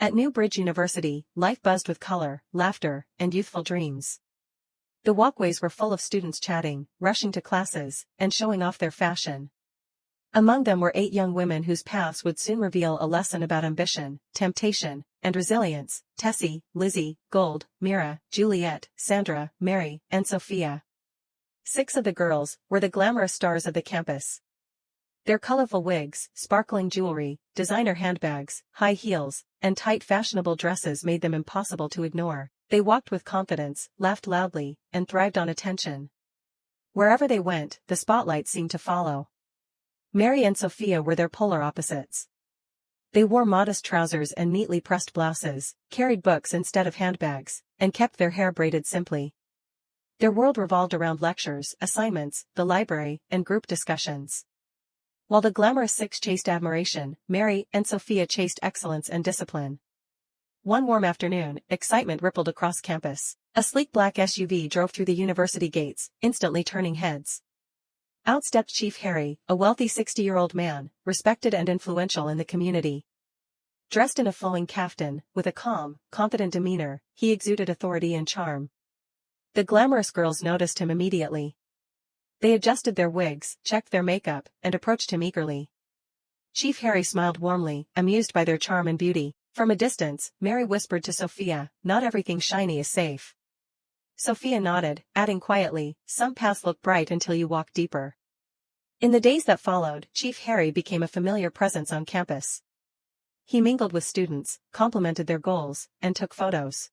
At New Bridge University, life buzzed with color, laughter, and youthful dreams. The walkways were full of students chatting, rushing to classes, and showing off their fashion. Among them were 8 young women whose paths would soon reveal a lesson about ambition, temptation, and resilience: Tessy, Lizzy, Gold, Mira, Juliet, Sandra, Mary, and Sophia. 6 of the girls were the glamorous stars of the campus. Their colorful wigs, sparkling jewelry, designer handbags, high heels, and tight fashionable dresses made them impossible to ignore. They walked with confidence, laughed loudly, and thrived on attention. Wherever they went, the spotlight seemed to follow. Mary and Sophia were their polar opposites. They wore modest trousers and neatly pressed blouses, carried books instead of handbags, and kept their hair braided simply. Their world revolved around lectures, assignments, the library, and group discussions. While the glamorous 6 chased admiration, Mary and Sophia chased excellence and discipline. One warm afternoon, excitement rippled across campus. A sleek black SUV drove through the university gates, instantly turning heads. Out stepped Chief Harry, a wealthy 60-year-old man, respected and influential in the community. Dressed in a flowing kaftan, with a calm, confident demeanor, he exuded authority and charm. The glamorous girls noticed him immediately. They adjusted their wigs, checked their makeup, and approached him eagerly. Chief Harry smiled warmly, amused by their charm and beauty. From a distance, Mary whispered to Sophia, "Not everything shiny is safe." Sophia nodded, adding quietly, "Some paths look bright until you walk deeper." In the days that followed, Chief Harry became a familiar presence on campus. He mingled with students, complimented their goals, and took photos.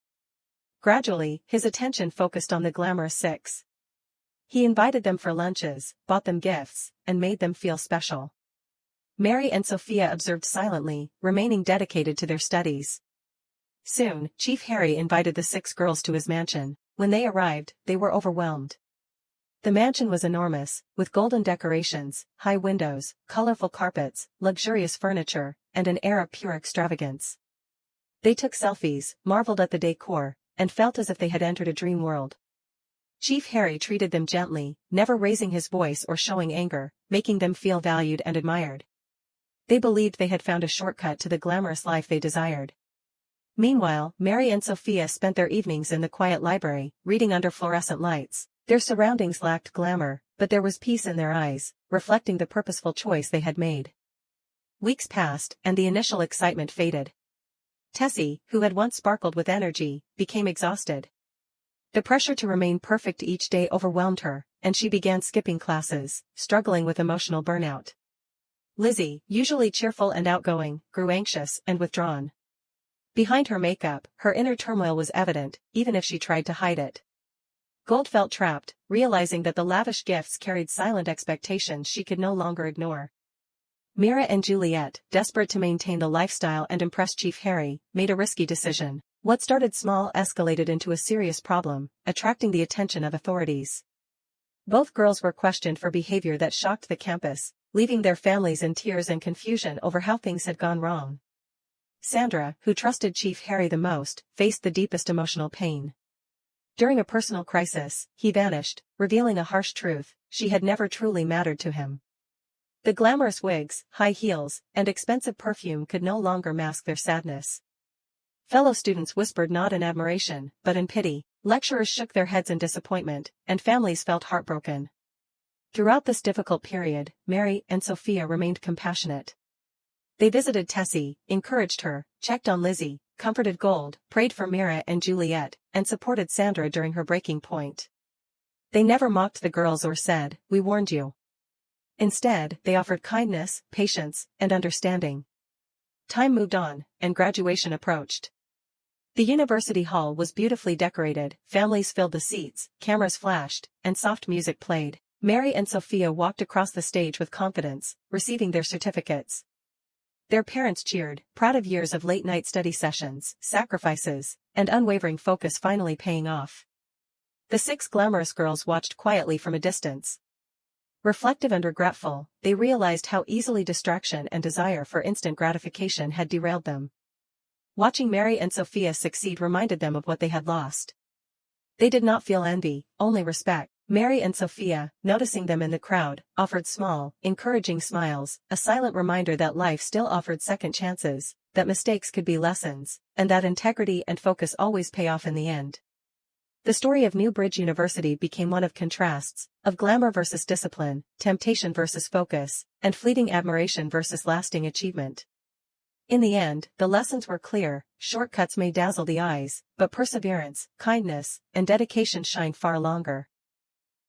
Gradually, his attention focused on the glamorous 6. He invited them for lunches, bought them gifts, and made them feel special. Mary and Sophia observed silently, remaining dedicated to their studies. Soon, Chief Harry invited the 6 girls to his mansion. When they arrived, they were overwhelmed. The mansion was enormous, with golden decorations, high windows, colorful carpets, luxurious furniture, and an air of pure extravagance. They took selfies, marveled at the decor, and felt as if they had entered a dream world. Chief Harry treated them gently, never raising his voice or showing anger, making them feel valued and admired. They believed they had found a shortcut to the glamorous life they desired. Meanwhile, Mary and Sophia spent their evenings in the quiet library, reading under fluorescent lights. Their surroundings lacked glamour, but there was peace in their eyes, reflecting the purposeful choice they had made. Weeks passed, and the initial excitement faded. Tessy, who had once sparkled with energy, became exhausted. The pressure to remain perfect each day overwhelmed her, and she began skipping classes, struggling with emotional burnout. Lizzy, usually cheerful and outgoing, grew anxious and withdrawn. Behind her makeup, her inner turmoil was evident, even if she tried to hide it. Gold felt trapped, realizing that the lavish gifts carried silent expectations she could no longer ignore. Mira and Juliet, desperate to maintain the lifestyle and impress Chief Harry, made a risky decision. What started small escalated into a serious problem, attracting the attention of authorities. Both girls were questioned for behavior that shocked the campus, leaving their families in tears and confusion over how things had gone wrong. Sandra, who trusted Chief Harry the most, faced the deepest emotional pain. During a personal crisis, he vanished, revealing a harsh truth: she had never truly mattered to him. The glamorous wigs, high heels, and expensive perfume could no longer mask their sadness. Fellow students whispered not in admiration, but in pity. Lecturers shook their heads in disappointment, and families felt heartbroken. Throughout this difficult period, Mary and Sophia remained compassionate. They visited Tessy, encouraged her, checked on Lizzy, comforted Gold, prayed for Mira and Juliet, and supported Sandra during her breaking point. They never mocked the girls or said, "We warned you." Instead, they offered kindness, patience, and understanding. Time moved on, and graduation approached. The university hall was beautifully decorated, families filled the seats, cameras flashed, and soft music played. Mary and Sophia walked across the stage with confidence, receiving their certificates. Their parents cheered, proud of years of late-night study sessions, sacrifices, and unwavering focus finally paying off. The 6 glamorous girls watched quietly from a distance. Reflective and regretful, they realized how easily distraction and desire for instant gratification had derailed them. Watching Mary and Sophia succeed reminded them of what they had lost. They did not feel envy, only respect. Mary and Sophia, noticing them in the crowd, offered small, encouraging smiles, a silent reminder that life still offered second chances, that mistakes could be lessons, and that integrity and focus always pay off in the end. The story of New Bridge University became one of contrasts, of glamour versus discipline, temptation versus focus, and fleeting admiration versus lasting achievement. In the end, the lessons were clear: shortcuts may dazzle the eyes, but perseverance, kindness, and dedication shine far longer.